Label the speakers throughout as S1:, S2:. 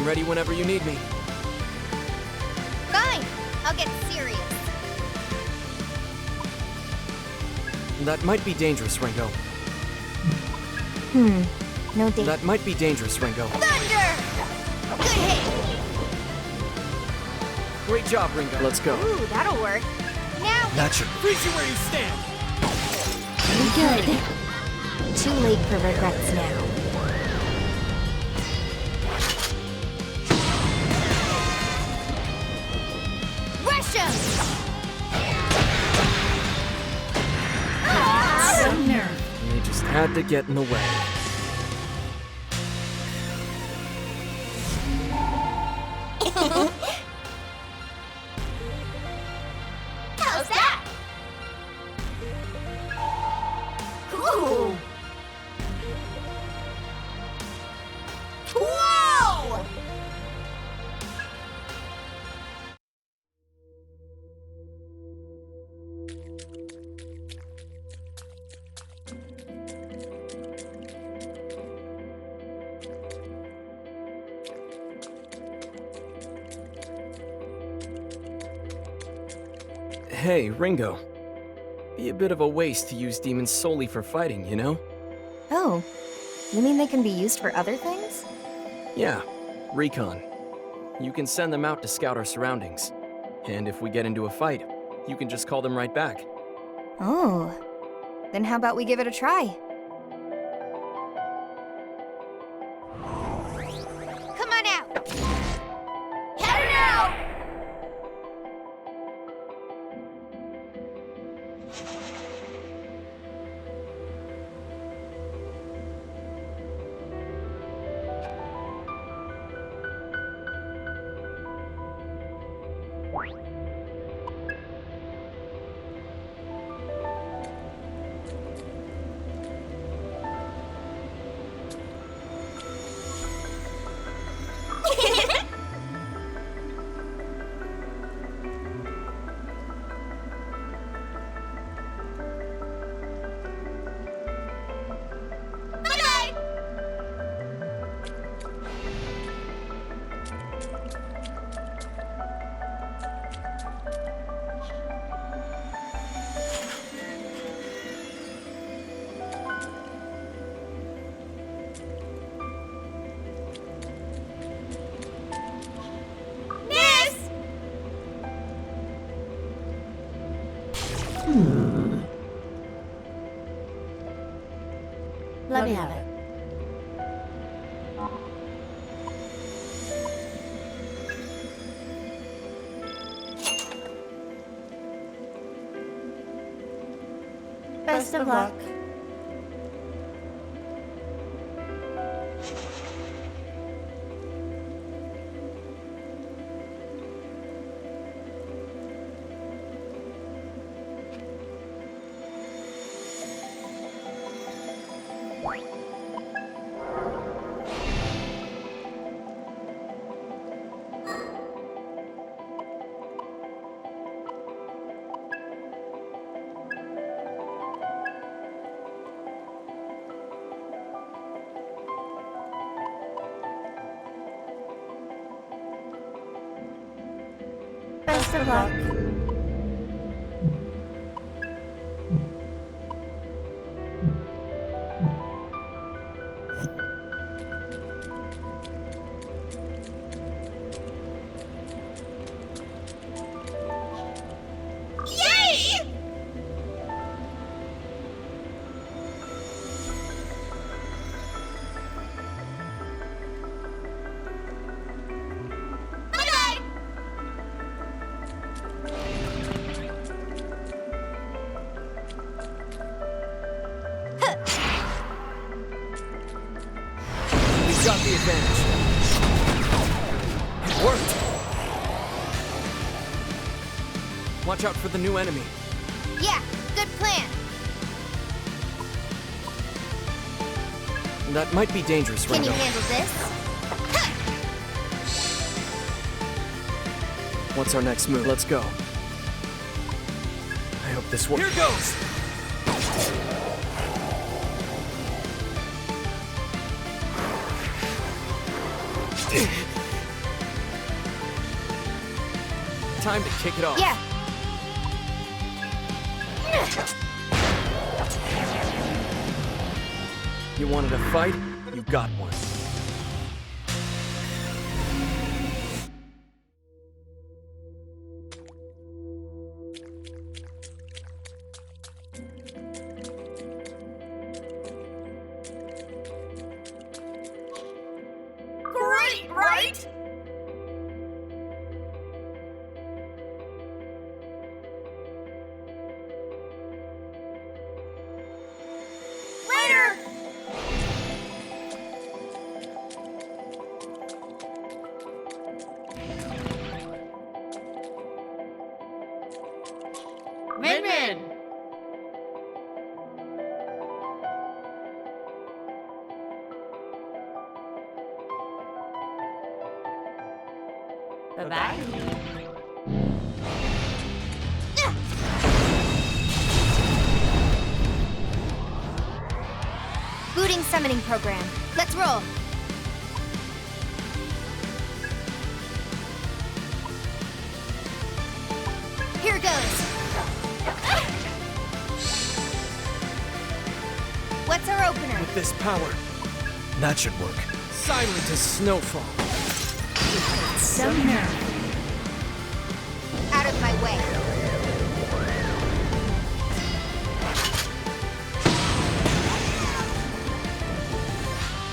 S1: I'm ready whenever you need me.
S2: Fine, I'll get serious.
S1: That might be dangerous, Ringo.
S2: No danger.
S1: That might be dangerous, Ringo.
S2: Thunder! Good hit!
S1: Great job, Ringo. Let's go.
S2: Ooh, that'll work. Now,
S1: That should freeze you where you stand!
S2: good. Too late for regrets now. Russia!
S3: Some nerve.
S1: They just had to get in the way.
S2: How's that? Ooh. Whoa!
S1: Hey, Ringo. Be a bit of a waste to use demons solely for fighting, you know?
S2: Oh, you mean they can be used for other things?
S1: Yeah, recon. You can send them out to scout our surroundings. And if we get into a fight, you can just call them right back.
S2: Oh, then how about we give it a try? Come on out! Head out!
S3: Let me have it. Best of luck. Best of luck.
S2: Yay! Bye-bye!
S1: We've got the advantage. It worked! Watch out for the new enemy.
S2: Yeah, good plan.
S1: That might be dangerous,
S2: Can
S1: Ringo.
S2: you handle this?
S1: What's our next move? Let's go. I hope this works. Here goes! time to kick it off.
S2: Yeah.
S1: You wanted a fight? You got one.
S3: Great, right? Later! Min! Bye-bye.
S2: Booting summoning program. Let's roll. Here goes. What's our opener?
S1: With this power, that should work. Silent as snowfall.
S3: Some nerve.
S2: Out of my way.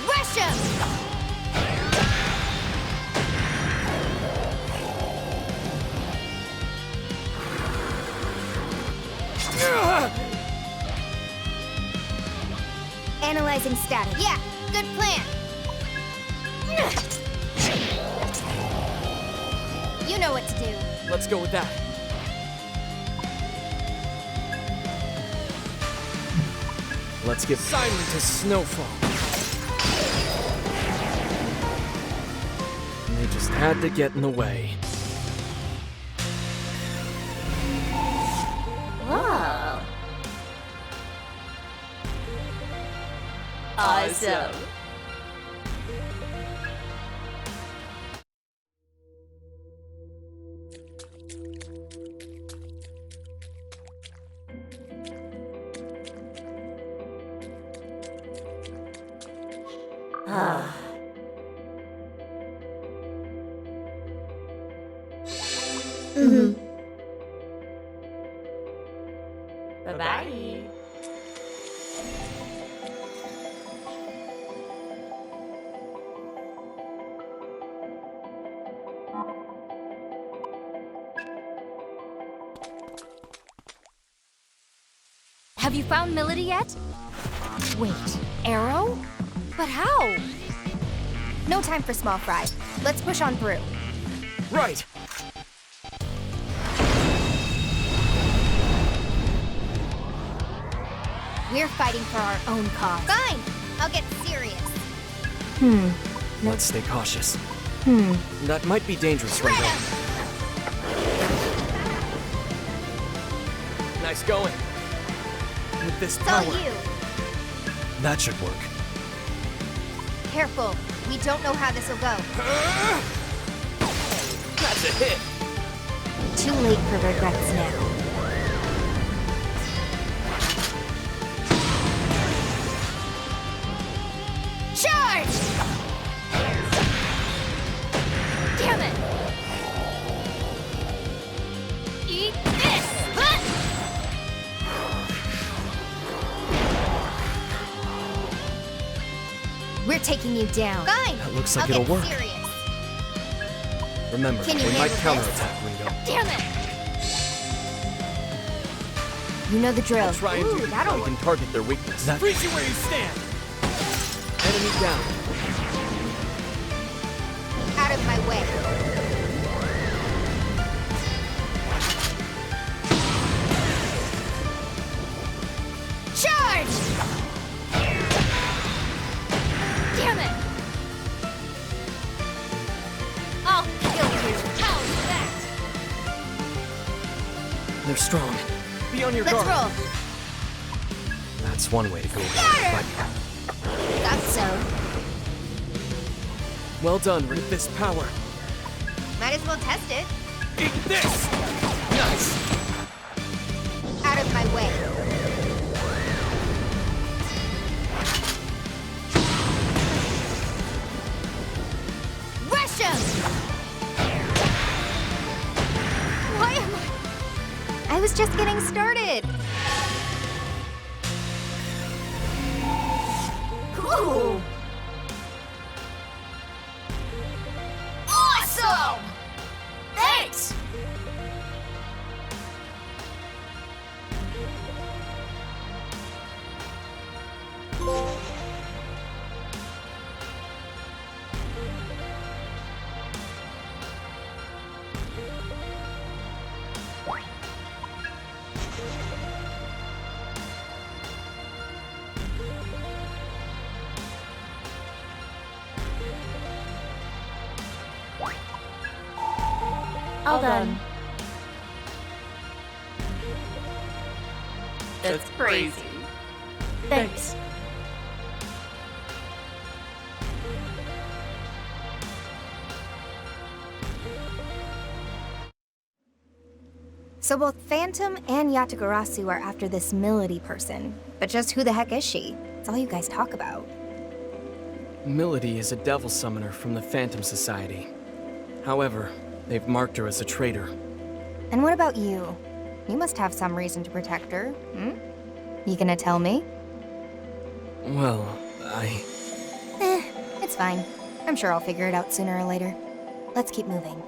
S2: Rush him! Analyzing status. Yeah, good plan. You know what to do.
S1: Let's go with that. Let's get silent as snowfall. And they just had to get in the way.
S3: Whoa. Awesome. Ah. Bye-bye.
S2: Have you found Milady yet? Wait, arrow? But how? No time for small fry. Let's push on through.
S1: Right!
S2: We're fighting for our own cause. Fine! I'll get serious.
S1: Let's stay cautious. That might be dangerous,
S2: Right
S1: Ringo.
S2: up!
S1: Nice going. With this
S2: It's all
S1: power,
S2: you.
S1: that should work.
S2: Careful. We don't know how this will go.
S1: That's a hit!
S2: Too late for regrets now. Charge! Damn it! Eat this! Huh! We're taking you down. Fine.
S1: That looks like
S2: I'll
S1: it'll
S2: get
S1: work.
S2: serious.
S1: Remember,
S2: Can you
S1: we might
S2: handle this?
S1: counterattack, Ringo.
S2: Damn it! You know the drill.
S1: I'll try and do it
S2: that'll
S1: so we can target their weakness. Freeze you where you stand! Enemy down.
S2: Out of my way. Charge! Damn it! I'll kill you. How's that?
S1: They're strong. Be on your
S2: Let's
S1: guard.
S2: roll.
S1: That's one way to go about
S2: Got
S1: it.
S2: her! Thought so.
S1: Well done with this power.
S2: Might as well test it.
S1: Eat this! Nice!
S2: Out of my way. Rush him! Why am I was just getting started.
S3: Ooh. Awesome! Thanks! All done. That's crazy. Thanks.
S2: So both Phantom and Yatagarasu are after this Milady person. But just who the heck is she? It's all you guys talk about.
S1: Milady is a devil summoner from the Phantom Society. However, they've marked her as a traitor.
S2: And what about you? You must have some reason to protect her, hmm? You gonna tell me?
S1: Well,
S2: It's fine. I'm sure I'll figure it out sooner or later. Let's keep moving.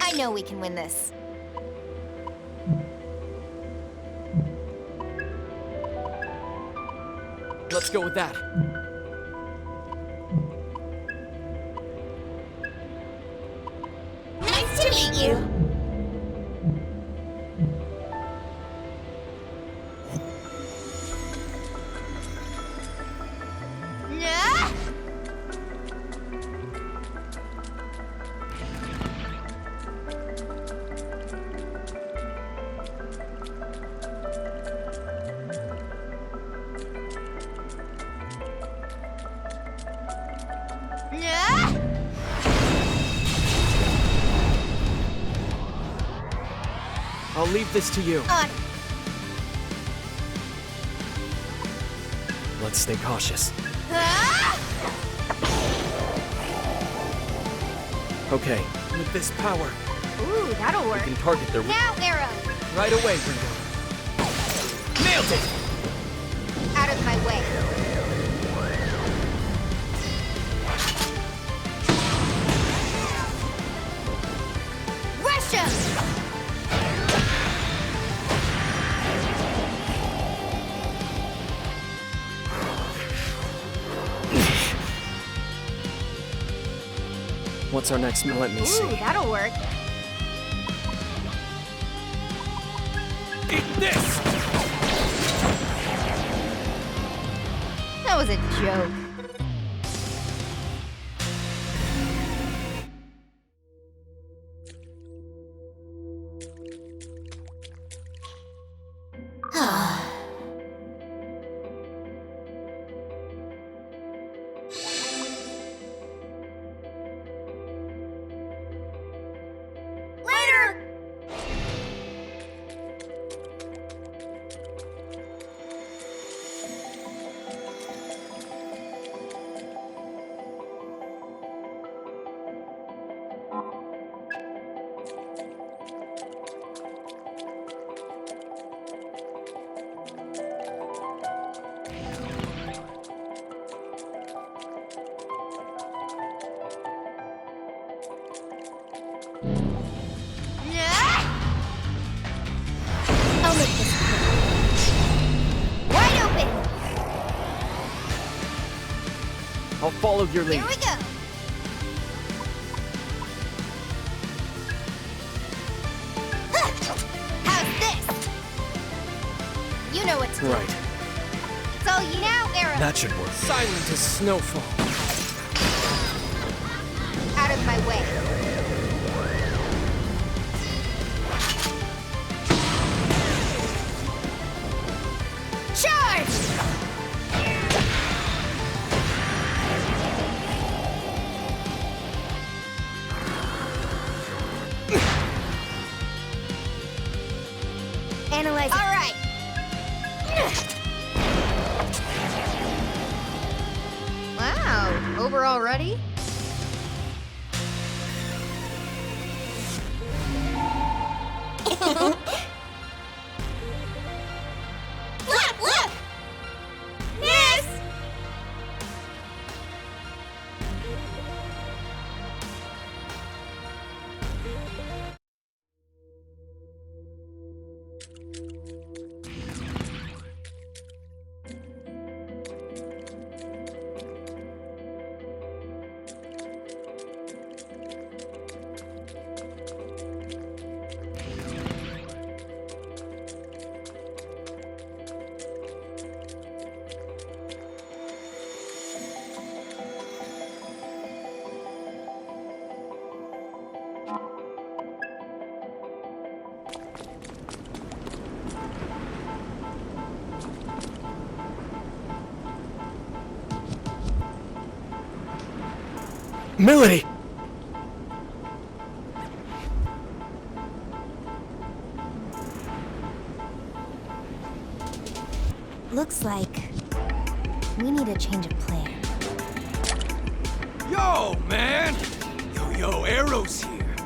S2: I know we can win this.
S1: let's go with that.
S3: Nice to meet you.
S1: I'll leave this to you. Let's stay cautious. Okay, with this power,
S2: Ooh, that'll
S1: we
S2: work.
S1: can target their...
S2: Now, arrow!
S1: Right away, Ringo. Nailed it!
S2: Out of my way. Rush 'em!
S1: What's our next move? Let me see.
S2: Ooh, that'll work.
S1: Eat this!
S2: That was a joke. I'll make this quick. Wide open!
S1: I'll follow your lead.
S2: Here we go! How's this? You know what to do.
S1: Right.
S2: It's all you now, arrow!
S1: That should work. Silent as snowfall.
S2: of my way. Charge! Analyze it. All right. Wow, over already?
S3: Look! Miss!
S1: Milady!
S2: Looks like we need a change of plan.
S4: Yo, man! Yo, Arrow's here.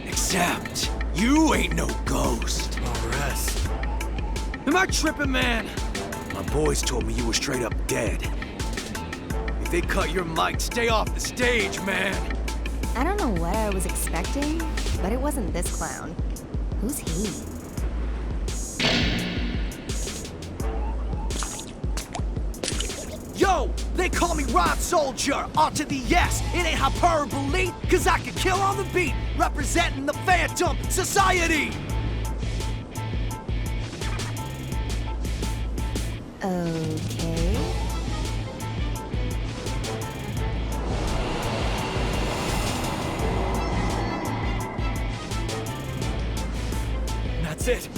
S4: Except, you ain't no ghost.
S1: Rest.
S4: Am I tripping, man? My boys told me you were straight up dead. If they cut your mic, stay off the stage, man.
S2: I don't know what I was expecting, but it wasn't this clown. Who's he?
S4: Yo, they call me Rod Soldier, R to the S. It ain't hyperbole, cause I can kill on the beat, representing the Phantom Society.
S2: Okay.
S1: That's it.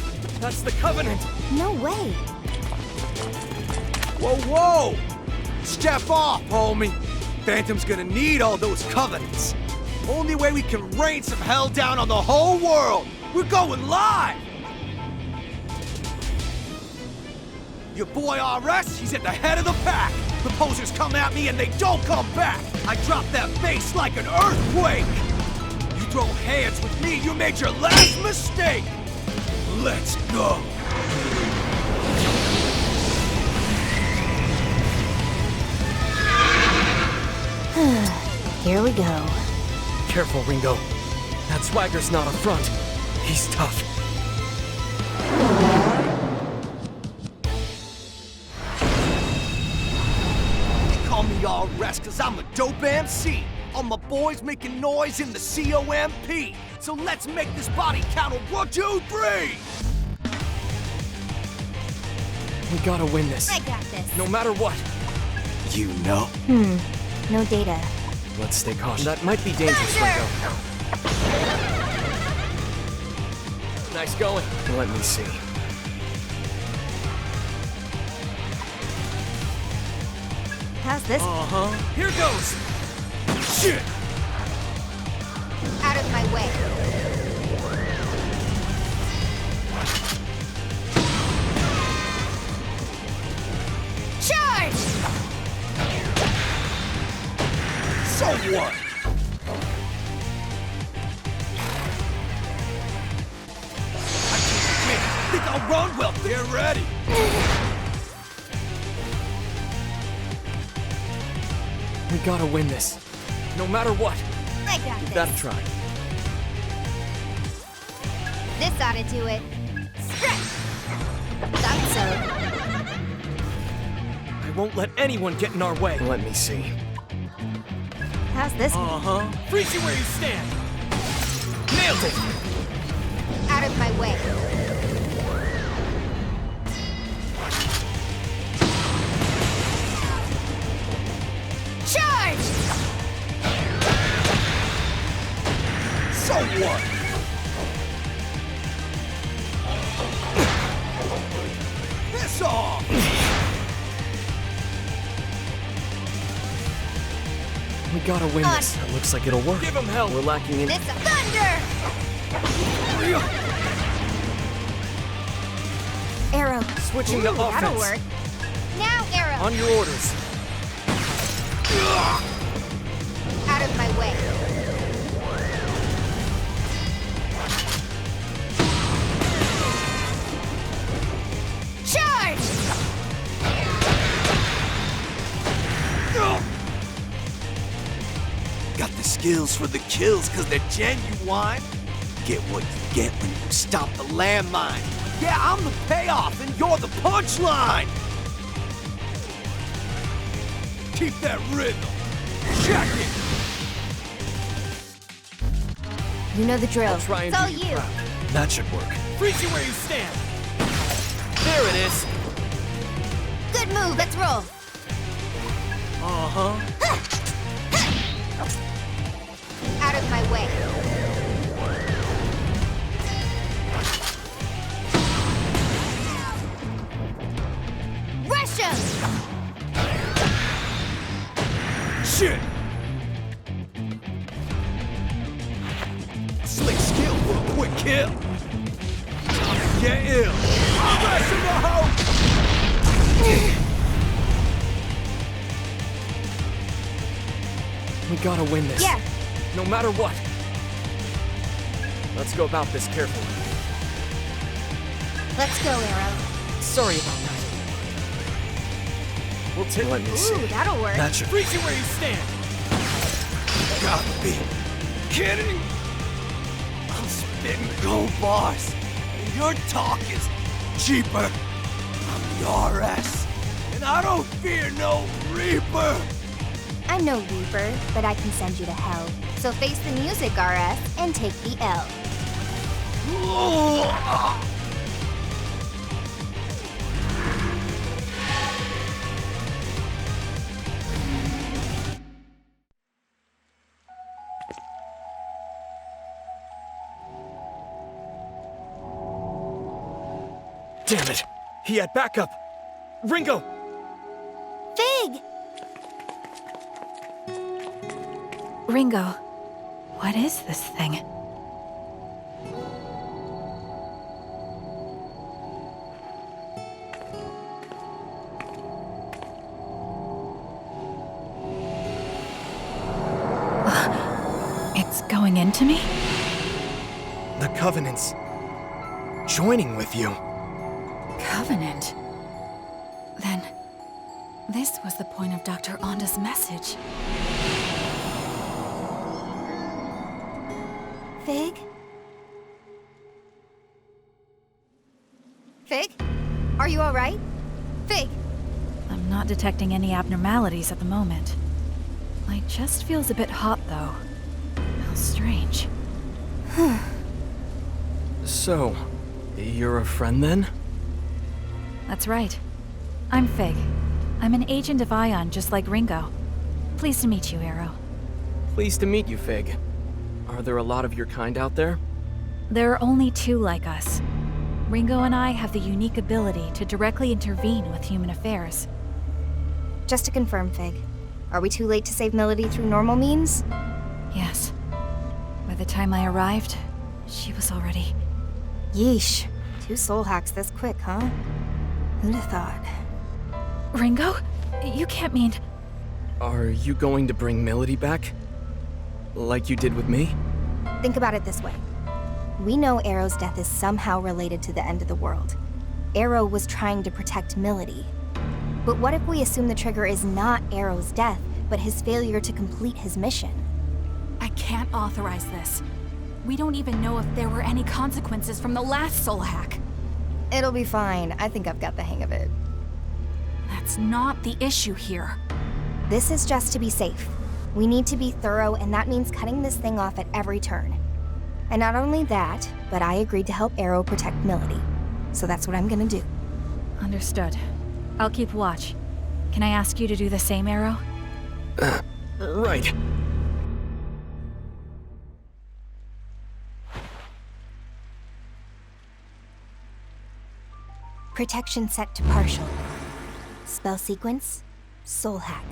S1: That's the Covenant.
S2: No way.
S4: Whoa! Step off, homie. Phantom's gonna need all those covenants. Only way we can rain some hell down on the whole world. We're going live! Your boy RS, he's at the head of the pack. The posers come at me and they don't come back. I drop that bass like an earthquake. You throw hands with me, you made your last mistake. Let's go.
S2: Here we go.
S1: Careful, Ringo. That swagger's not a front. He's tough.
S4: Call me RS cause I'm a dope MC. All my boys making noise in the COMP. So let's make this body count on 1, 2, 3.
S1: We gotta win this.
S2: I got this.
S1: No matter what.
S4: You know.
S2: No data.
S1: Let's stay cautious. That might be dangerous, Ringo. Nice going. Let me see.
S2: How's this?
S4: Here goes. Shit.
S2: Out of my way. Charge!
S4: So what? I can't win. Think I'll run well. Get ready.
S1: We gotta win this. No matter what.
S2: I got this.
S1: Gotta try.
S2: This ought to do it. Stretch! Thought so.
S1: I won't let anyone get in our way. Let me see.
S2: How's this?
S1: Freeze you where you stand. Nailed it.
S2: Out of my way. Charge!
S4: one. Piss off!
S1: We gotta win
S2: On.
S1: this. It looks like it'll work.
S4: Give him hell.
S1: We're lacking in...
S2: This thunder! Arrow.
S1: Switching to offense.
S2: That'll work. Now, Arrow.
S1: On your orders.
S2: Out of my way. Charge!
S4: Got the skills for the kills because they're genuine. Get what you get when you stop the landmine. Yeah, I'm the payoff and you're the punchline. Keep that rhythm. Check it.
S2: You know the drill.
S1: I'll try and
S2: It's all
S1: do
S2: you.
S1: proud. That should work.
S4: Freeze you where you stand.
S1: There it is.
S2: Good move. Let's roll.
S1: Uh-huh.
S2: Out of my way. Rush 'em!
S4: Shit. Slick skill for a quick kill. Get ill. Rush in the hole.
S1: We gotta win this.
S2: Yeah.
S1: No matter what. Let's go about this carefully.
S2: Let's go, Arrow.
S1: Sorry about that. We'll take... Let me see.
S2: Ooh, that'll work.
S1: That should...
S4: Freeze you where you stand. Gotta be kidding. I'm spitting gold bars, and your talk is cheaper. I'm the RS, and I don't fear no Reaper.
S2: I'm no Reaper, but I can send you to hell. So face the music, RS, and take the L.
S1: Damn it! He had backup! Ringo!
S2: Figue!
S5: Ringo, what is this thing? It's going into me?
S1: The Covenant's... joining with you.
S5: Covenant? Then, this was the point of Dr. Onda's message.
S2: Figue? Figue? Are you alright? Figue!
S5: I'm not detecting any abnormalities at the moment. My chest feels a bit hot, though. How strange.
S1: So, you're a friend then?
S5: That's right. I'm Figue. I'm an agent of Aion, just like Ringo. Pleased to meet you, Arrow.
S1: Pleased to meet you, Figue. Are there a lot of your kind out there?
S5: There are only two like us. Ringo and I have the unique ability to directly intervene with human affairs.
S2: Just to confirm, Figue, are we too late to save Milady through normal means?
S5: Yes. By the time I arrived, she was already...
S2: Yeesh. 2 soul hacks this quick, huh? Who'd have thought?
S5: Ringo? You can't mean...
S1: Are you going to bring Milady back? Like you did with me?
S2: Think about it this way. We know Arrow's death is somehow related to the end of the world. Arrow was trying to protect Milady. But what if we assume the trigger is not Arrow's death, but his failure to complete his mission?
S5: I can't authorize this. We don't even know if there were any consequences from the last soul hack.
S2: It'll be fine. I think I've got the hang of it.
S5: That's not the issue here.
S2: This is just to be safe. We need to be thorough, and that means cutting this thing off at every turn. And not only that, but I agreed to help Arrow protect Milady. So that's what I'm gonna do.
S5: Understood. I'll keep watch. Can I ask you to do the same, Arrow?
S1: Right.
S2: Protection set to partial. Spell sequence, soul hack.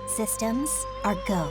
S2: Systems are go.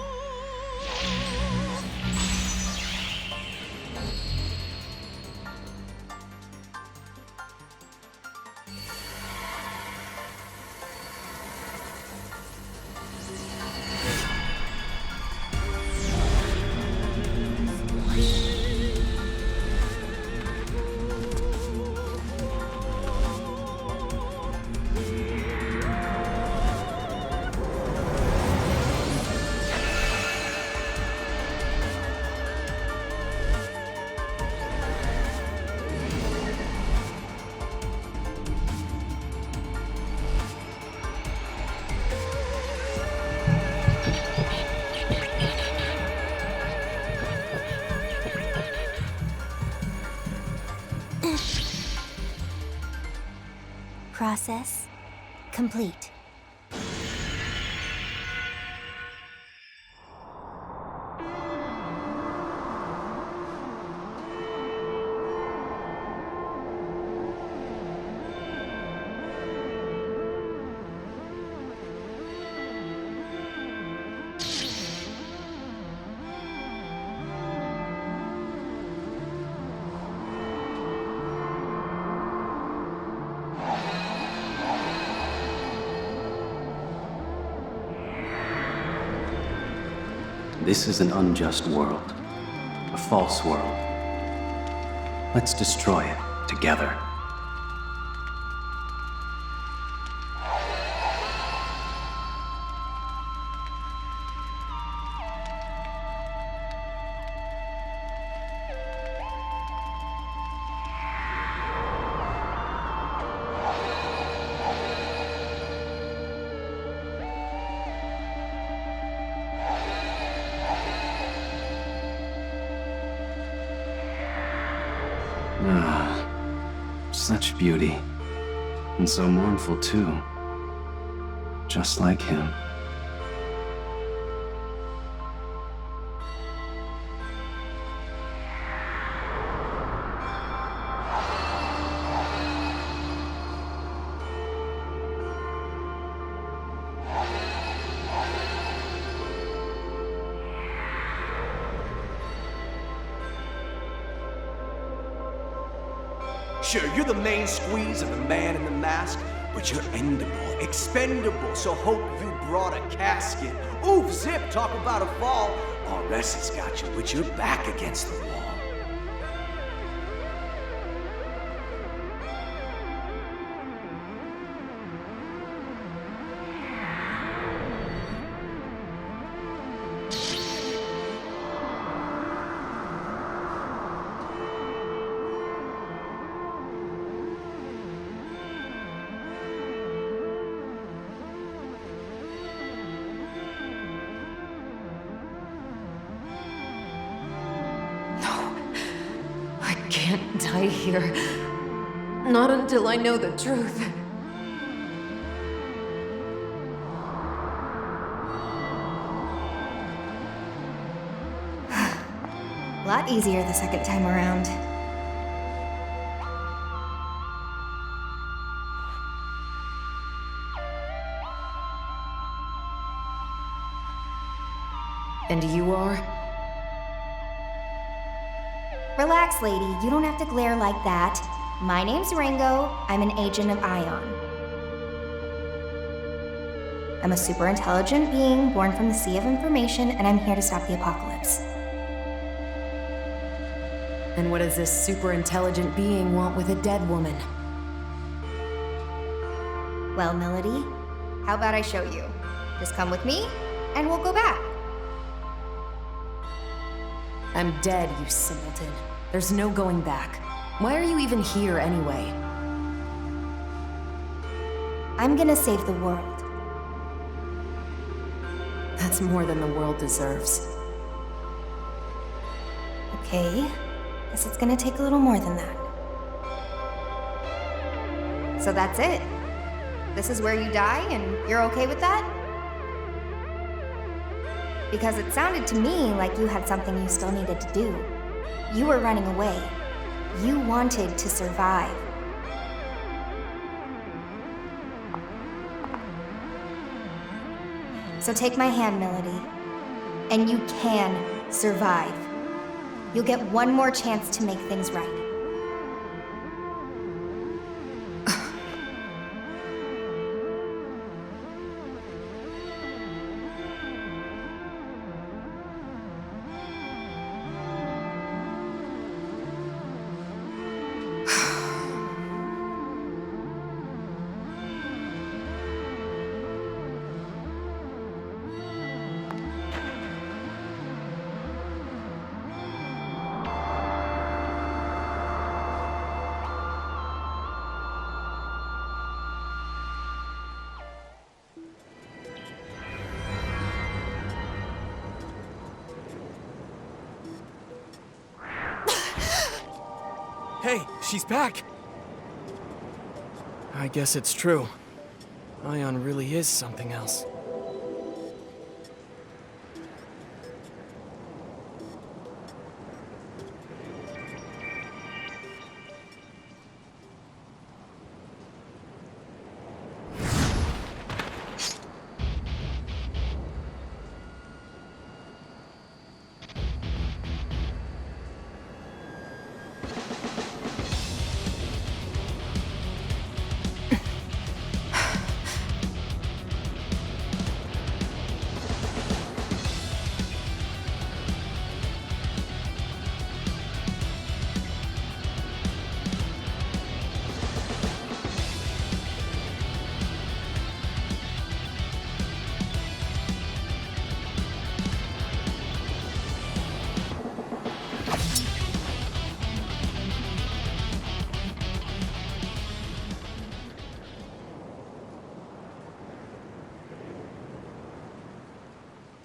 S2: Process complete.
S6: This is an unjust world. A false world. Let's destroy it together. Ah, such beauty. And so mournful, too. Just like him.
S4: Sure, you're the main squeeze of the man in the mask, but you're endable, expendable, so hope you brought a casket. Oof, zip, talk about a fall. RS has got you with your back against the wall.
S7: I can't die here. Not until I know the truth.
S2: A lot easier the second time around.
S7: And you are?
S2: Relax, lady. You don't have to glare like that. My name's Ringo. I'm an agent of Aion. I'm a super intelligent being born from the sea of information, and I'm here to stop the apocalypse.
S7: And what does this super intelligent being want with a dead woman?
S2: Well, Milady, how about I show you? Just come with me, and we'll go back.
S7: I'm dead, you simpleton. There's no going back. Why are you even here anyway?
S2: I'm gonna save the world.
S7: That's more than the world deserves.
S2: Okay, guess it's gonna take a little more than that. So that's it. This is where you die, and you're okay with that? Because it sounded to me like you had something you still needed to do. You were running away. You wanted to survive. So take my hand, Milady. And you can survive. You'll get one more chance to make things right.
S1: Hey, she's back! I guess it's true. Aion really is something else.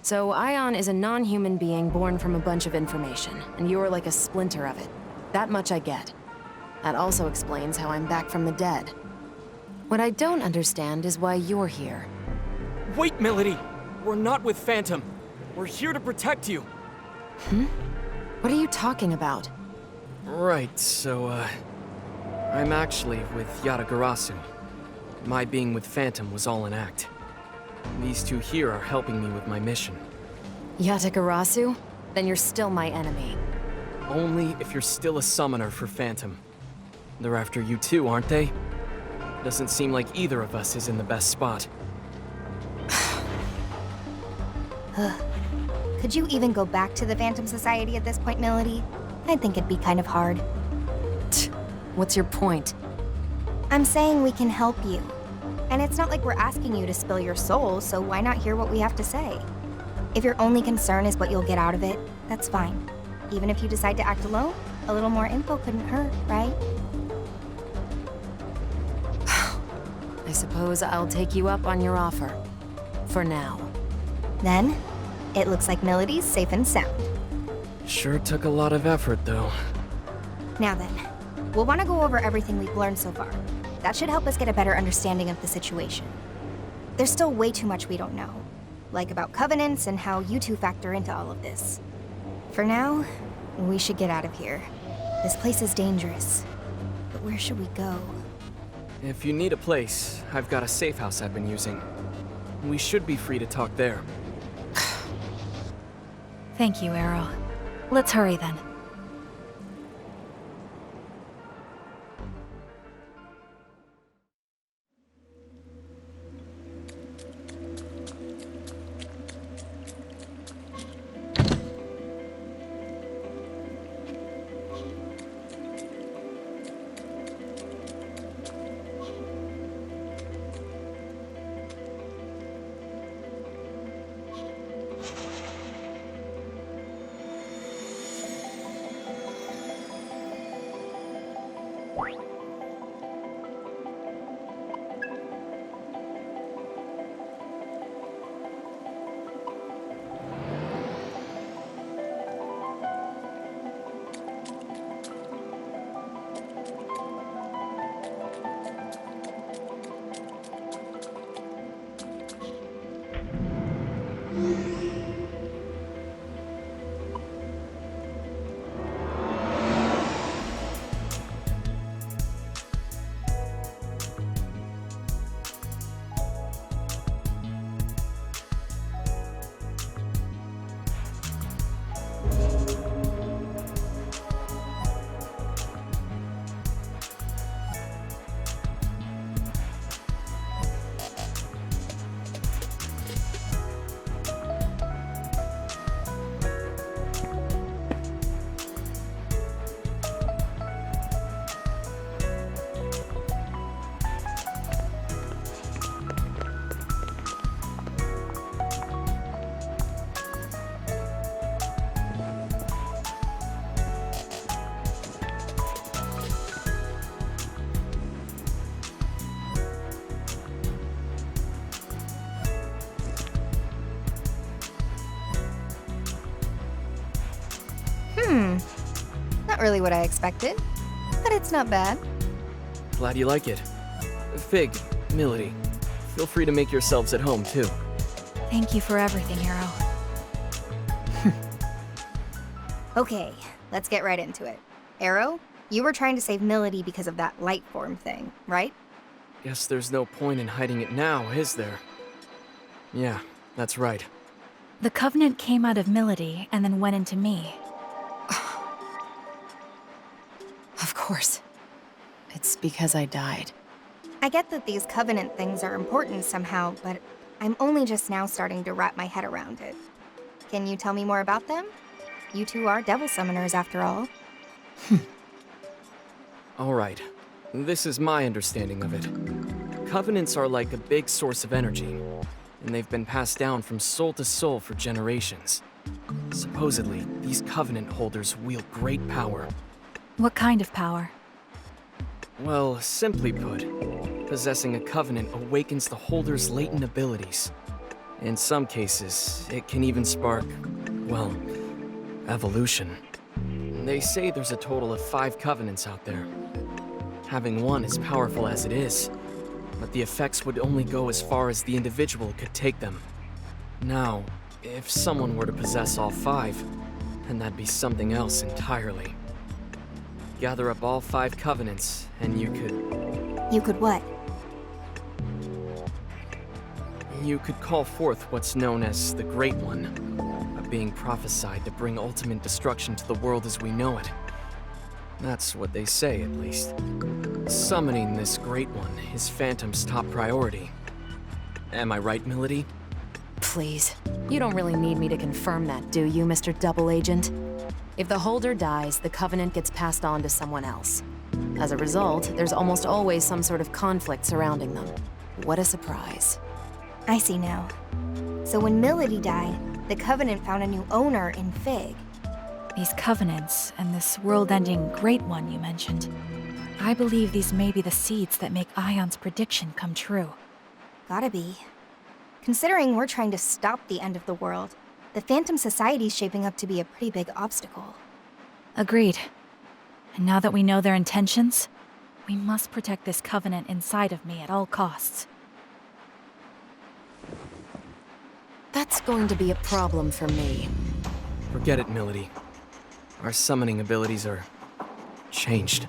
S7: So Aion is a non-human being born from a bunch of information, and you're like a splinter of it. That much I get. That also explains how I'm back from the dead. What I don't understand is why you're here.
S1: Wait, Milady! We're not with Phantom. We're here to protect you.
S7: What are you talking about?
S1: Right, so, I'm actually with Yatagarasu. My being with Phantom was all an act. These two here are helping me with my mission.
S7: Yatagarasu? Then you're still my enemy.
S1: Only if you're still a summoner for Phantom. They're after you too, aren't they? Doesn't seem like either of us is in the best spot.
S2: Could you even go back to the Phantom Society at this point, Milady? I think it'd be kind of hard.
S7: What's your point?
S2: I'm saying we can help you. And it's not like we're asking you to spill your soul, so why not hear what we have to say? If your only concern is what you'll get out of it, that's fine. Even if you decide to act alone, a little more info couldn't hurt, right?
S7: I suppose I'll take you up on your offer. For now.
S2: Then, it looks like Milady's safe and sound.
S1: Sure took a lot of effort, though.
S2: Now then, we'll want to go over everything we've learned so far. That should help us get a better understanding of the situation. There's still way too much we don't know, like about covenants and how you two factor into all of this. For now, we should get out of here. This place is dangerous. But where should we go?
S1: If you need a place, I've got a Safehouse I've been using. We should be free to talk there.
S5: Thank you, Arrow. Let's hurry then.
S2: Not really what I expected, but it's not bad.
S1: Glad you like it. Figue, Milady, feel free to make yourselves at home, too.
S5: Thank you for everything, Arrow.
S2: Okay, let's get right into it. Arrow, you were trying to save Milady because of that light form thing, right?
S1: Guess there's no point in hiding it now, is there? Yeah, that's right.
S5: The Covenant came out of Milady and then went into me.
S7: Of course. It's because I died.
S2: I get that these Covenant things are important somehow, but I'm only just now starting to wrap my head around it. Can you tell me more about them? You two are devil summoners, after all.
S1: Alright, this is my understanding of it. Covenants are like a big source of energy, and they've been passed down from soul to soul for generations. Supposedly, these Covenant holders wield great power.
S5: What kind of power?
S1: Well, simply put, possessing a Covenant awakens the holder's latent abilities. In some cases, it can even spark, well, evolution. They say there's a total of 5 Covenants out there. Having one as powerful as it is, but the effects would only go as far as the individual could take them. Now, if someone were to possess all 5, then that'd be something else entirely. Gather up all 5 Covenants, and you could...
S2: You could what?
S1: You could call forth what's known as the Great One, a being prophesied to bring ultimate destruction to the world as we know it. That's what they say, at least. Summoning this Great One is Phantom's top priority. Am I right, Milady?
S7: Please. You don't really need me to confirm that, do you, Mr. Double Agent? If the holder dies, the Covenant gets passed on to someone else. As a result, there's almost always some sort of conflict surrounding them. What a surprise.
S2: I see now. So when Milady died, the Covenant found a new owner in Figue.
S5: These Covenants and this world-ending Great One you mentioned. I believe these may be the seeds that make Aion's prediction come true.
S2: Gotta be. Considering we're trying to stop the end of the world, the Phantom Society's shaping up to be a pretty big obstacle.
S5: Agreed. And now that we know their intentions, we must protect this Covenant inside of me at all costs.
S7: That's going to be a problem for me.
S1: Forget it, Milady. Our summoning abilities are... changed.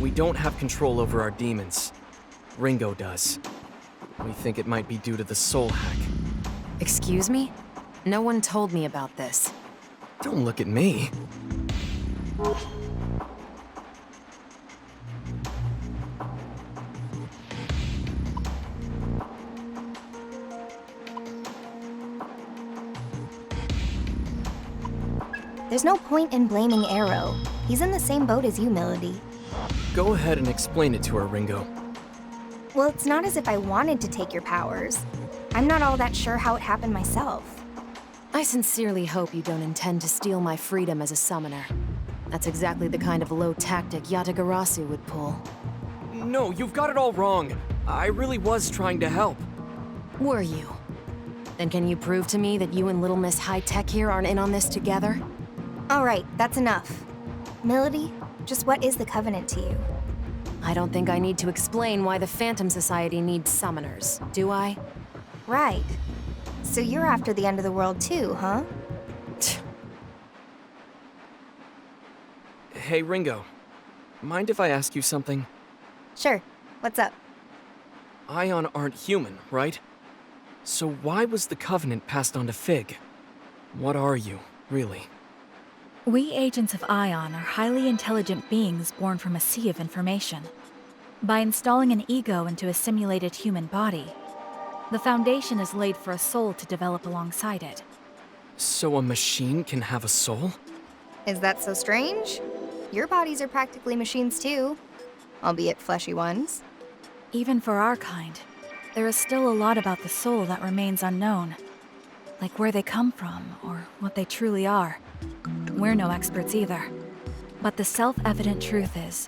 S1: We don't have control over our demons. Ringo does. We think it might be due to the soul hack.
S7: Excuse me? No one told me about this.
S1: Don't look at me.
S2: There's no point in blaming Arrow. He's in the same boat as you, Milady.
S1: Go ahead and explain it to her, Ringo.
S2: Well, it's not as if I wanted to take your powers. I'm not all that sure how it happened myself.
S7: I sincerely hope you don't intend to steal my freedom as a summoner. That's exactly the kind of low tactic Yatagarasu would pull.
S1: No, you've got it all wrong. I really was trying to help.
S7: Were you? Then can you prove to me that you and Little Miss High Tech here aren't in on this together?
S2: All right, that's enough. Milady, just what is the Covenant to you?
S7: I don't think I need to explain why the Phantom Society needs summoners, do I?
S2: Right. So you're after the end of the world too, huh?
S1: Hey, Ringo. Mind if I ask you something?
S2: Sure. What's up?
S1: Aion aren't human, right? So why was the Covenant passed on to Figue? What are you, really?
S5: We agents of Aion are highly intelligent beings born from a sea of information. By installing an ego into a simulated human body, the foundation is laid for a soul to develop alongside it.
S1: So a machine can have a soul?
S2: Is that so strange? Your bodies are practically machines too, albeit fleshy ones.
S5: Even for our kind, there is still a lot about the soul that remains unknown. Like where they come from, or what they truly are. We're no experts either. But the self-evident truth is,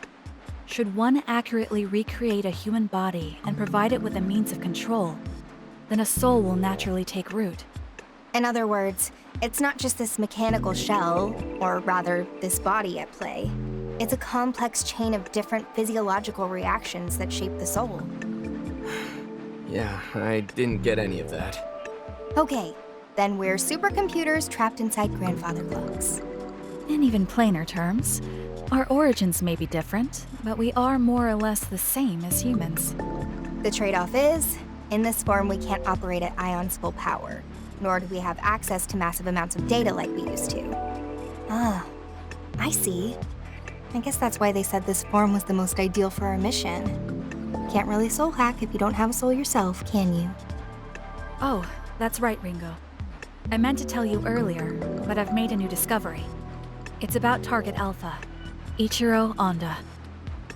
S5: should one accurately recreate a human body and provide it with a means of control, then a soul will naturally take root.
S2: In other words, it's not just this mechanical shell, or rather, this body at play. It's a complex chain of different physiological reactions that shape the soul.
S1: Yeah, I didn't get any of that.
S2: Okay, then we're supercomputers trapped inside grandfather clocks.
S5: In even plainer terms, our origins may be different, but we are more or less the same as humans.
S2: The trade-off is, in this form we can't operate at Aion's full power, nor do we have access to massive amounts of data like we used to. Ah, I see. I guess that's why they said this form was the most ideal for our mission. Can't really soul hack if you don't have a soul yourself, can you?
S5: Oh, that's right, Ringo. I meant to tell you earlier, but I've made a new discovery. It's about Target Alpha, Ichiro Honda.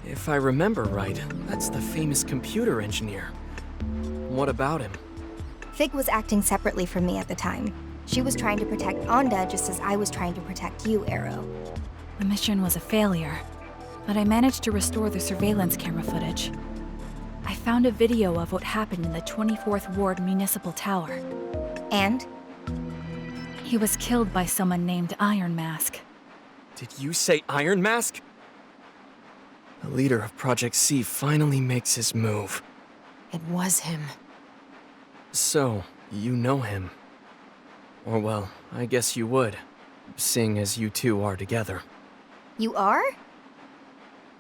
S1: If I remember right, that's the famous computer engineer. What about him?
S2: Figue was acting separately from me at the time. She was trying to protect Onda just as I was trying to protect you, Arrow.
S5: The mission was a failure, but I managed to restore the surveillance camera footage. I found a video of what happened in the 24th Ward Municipal Tower.
S2: And?
S5: He was killed by someone named Iron Mask.
S1: Did you say Iron Mask? The leader of Project C finally makes his move.
S7: It was him.
S1: So, you know him. Or well, I guess you would, seeing as you two are together.
S2: You are?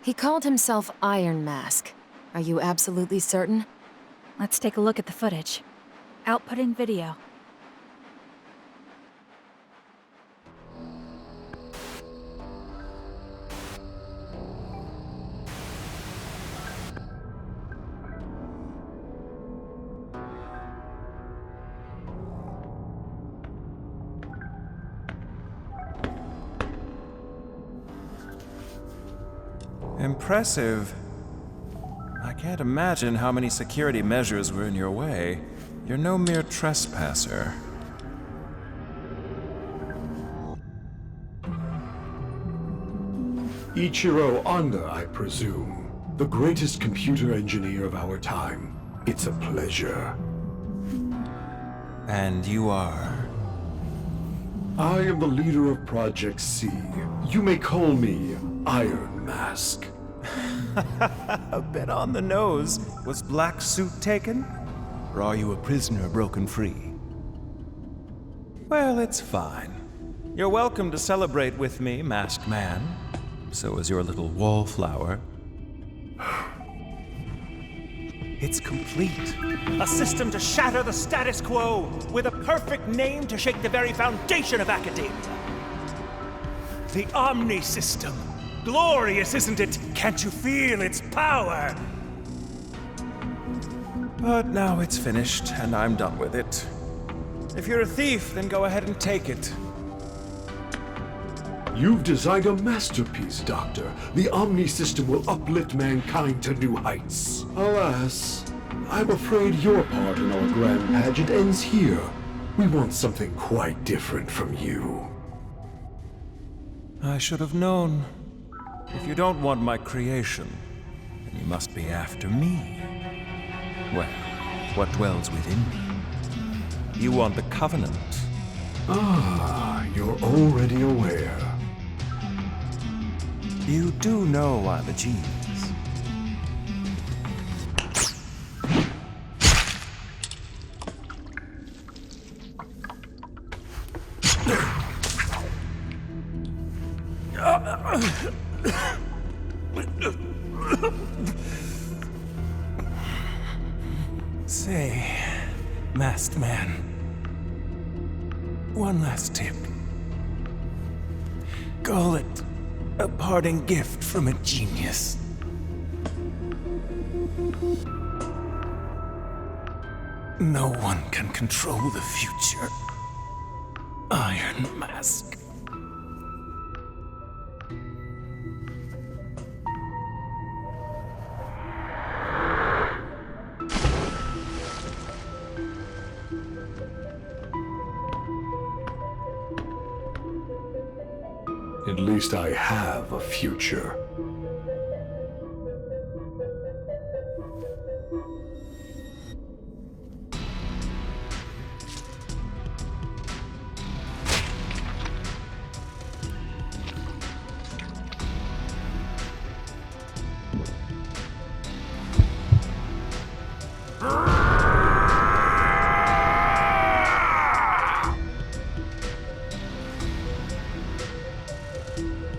S7: He called himself Iron Mask. Are you absolutely certain?
S5: Let's take a look at the footage. Outputting video.
S8: Impressive. I can't imagine how many security measures were in your way. You're no mere trespasser.
S9: Ichiro Honda, I presume. The greatest computer engineer of our time. It's a pleasure.
S8: And you are?
S9: I am the leader of Project C. You may call me Iron Mask.
S8: A bit on the nose. Was Black Suit taken? Or are you a prisoner broken free? Well, it's fine. You're welcome to celebrate with me, Masked Man. So is your little wallflower.
S10: It's complete. A system to shatter the status quo, with a perfect name to shake the very foundation of academia. The Omni System. Glorious, isn't it? Can't you feel its power?
S8: But now it's finished, and I'm done with it. If you're a thief, then go ahead and take it.
S9: You've designed a masterpiece, Doctor. The Omni System will uplift mankind to new heights. Alas, I'm afraid your part in our grand pageant ends here. We want something quite different from you.
S8: I should have known. If you don't want my creation, then you must be after me. Well, what dwells within me? You want the Covenant.
S9: Ah, you're already aware.
S8: You do know I'm a genius. Say, Masked Man, one last tip. Call it a parting gift from a genius. No one can control the future. Iron Mask.
S9: At least I have a future.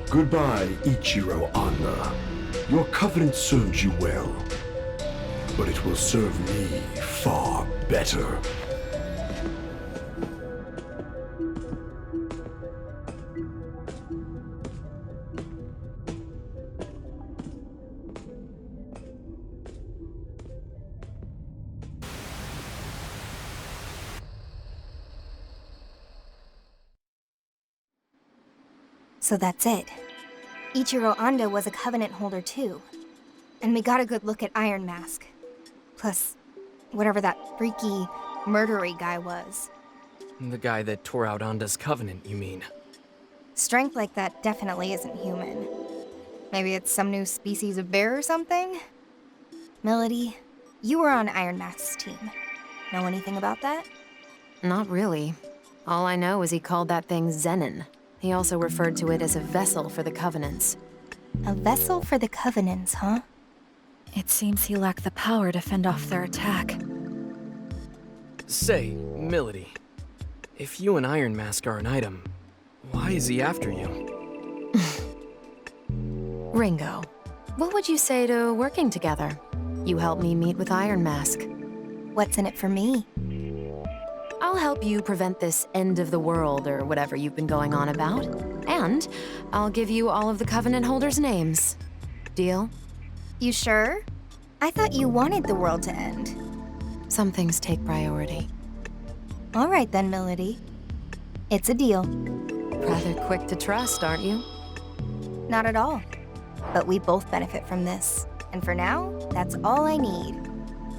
S9: Goodbye, Ichiro Anda. Your covenant served you well, but it will serve me far better.
S2: So that's it. Ichiro Anda was a Covenant holder too. And we got a good look at Iron Mask. Plus, whatever that freaky, murdery guy was.
S1: The guy that tore out Anda's covenant, you mean?
S2: Strength like that definitely isn't human. Maybe it's some new species of bear or something? Milady, you were on Iron Mask's team. Know anything about that?
S7: Not really. All I know is he called that thing Zenin. He also referred to it as a vessel for the Covenants.
S2: A vessel for the Covenants, huh?
S5: It seems he lacked the power to fend off their attack.
S1: Say, Milady, if you and Iron Mask are an item, why is he after you?
S7: Ringo, what would you say to working together? You help me meet with Iron Mask.
S2: What's in it for me?
S7: I'll help you prevent this end of the world or whatever you've been going on about. And I'll give you all of the Covenant holders' names. Deal?
S2: You sure? I thought you wanted the world to end.
S7: Some things take priority.
S2: All right then, Milady. It's a deal.
S7: Rather quick to trust, aren't you?
S2: Not at all. But we both benefit from this. And for now, that's all I need.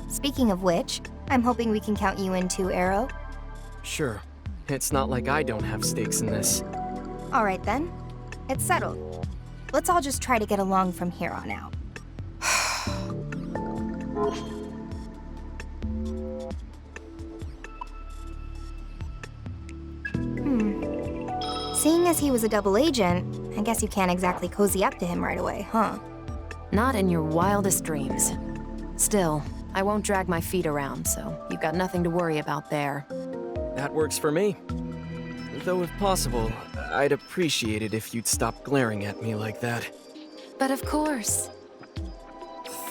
S2: Speaking of which, I'm hoping we can count you in too, Arrow.
S1: Sure. It's not like I don't have stakes in this.
S2: All right then. It's settled. Let's all just try to get along from here on out. Seeing as he was a double agent, I guess you can't exactly cozy up to him right away, huh?
S7: Not in your wildest dreams. Still, I won't drag my feet around, so you've got nothing to worry about there.
S1: That works for me. Though if possible, I'd appreciate it if you'd stop glaring at me like that.
S7: But of course.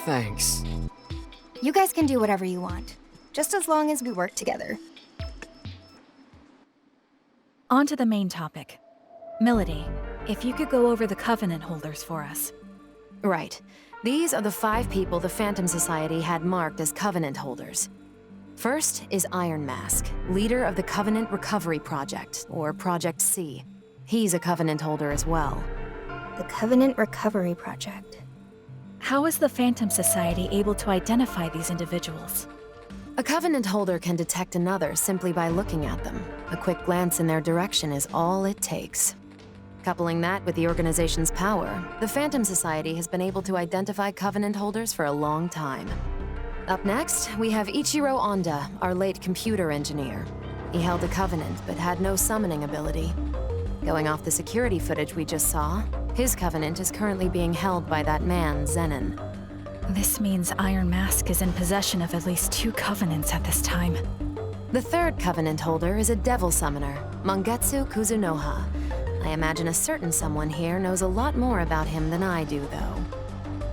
S1: Thanks.
S2: You guys can do whatever you want, just as long as we work together.
S5: On to the main topic. Milady, if you could go over the Covenant holders for us.
S7: Right. These are the 5 people the Phantom Society had marked as Covenant holders. First is Iron Mask, leader of the Covenant Recovery Project, or Project C. He's a Covenant holder as well.
S2: The Covenant Recovery Project.
S5: How is the Phantom Society able to identify these individuals?
S7: A Covenant holder can detect another simply by looking at them. A quick glance in their direction is all it takes. Coupling that with the organization's power, the Phantom Society has been able to identify Covenant holders for a long time. Up next, we have Ichiro Anda, our late computer engineer. He held a Covenant, but had no summoning ability. Going off the security footage we just saw, his Covenant is currently being held by that man, Zenin.
S5: This means Iron Mask is in possession of at least 2 Covenants at this time.
S7: The third Covenant holder is a Devil Summoner, Mangetsu Kuzunoha. I imagine a certain someone here knows a lot more about him than I do, though.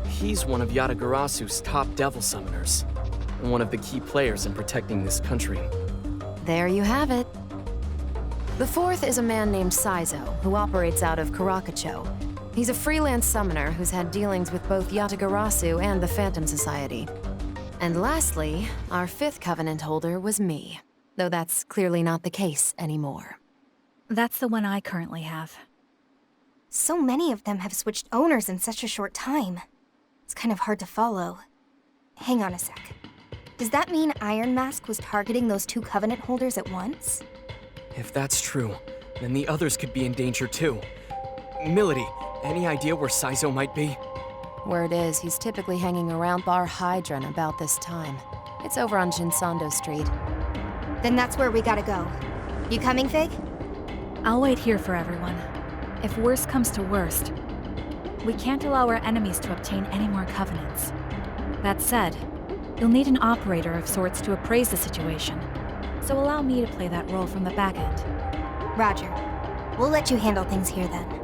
S1: He's one of Yatagarasu's top devil summoners, and one of the key players in protecting this country.
S7: There you have it. The fourth is a man named Saizo, who operates out of Karakacho. He's a freelance summoner who's had dealings with both Yatagarasu and the Phantom Society. And lastly, our 5th Covenant holder was me, though that's clearly not the case anymore.
S5: That's the one I currently have.
S2: So many of them have switched owners in such a short time. It's kind of hard to follow. Hang on a sec. Does that mean Iron Mask was targeting those 2 Covenant holders at once?
S1: If that's true, then the others could be in danger too. Milady, any idea where Saizo might be?
S7: Word is, he's typically hanging around Bar Hydron about this time. It's over on Shinsando Street.
S2: Then that's where we gotta go. You coming, Figue?
S5: I'll wait here for everyone. If worst comes to worst, we can't allow our enemies to obtain any more Covenants. That said, you'll need an operator of sorts to appraise the situation, so allow me to play that role from the back end.
S2: Roger. We'll let you handle things here then.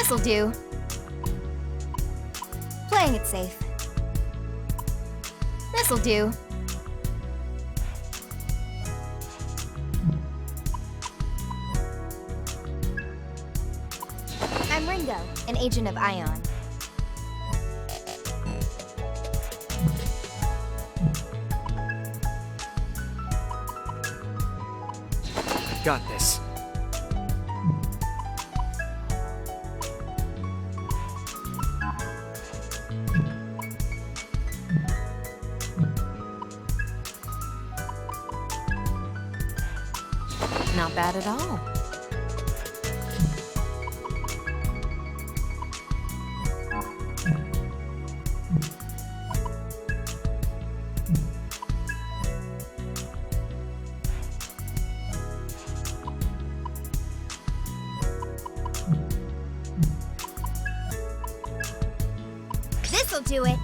S2: This'll do. Playing it safe. This'll do. I'm Ringo, an agent of Aion.
S1: Got this.
S7: Not bad at all.
S2: This'll do it.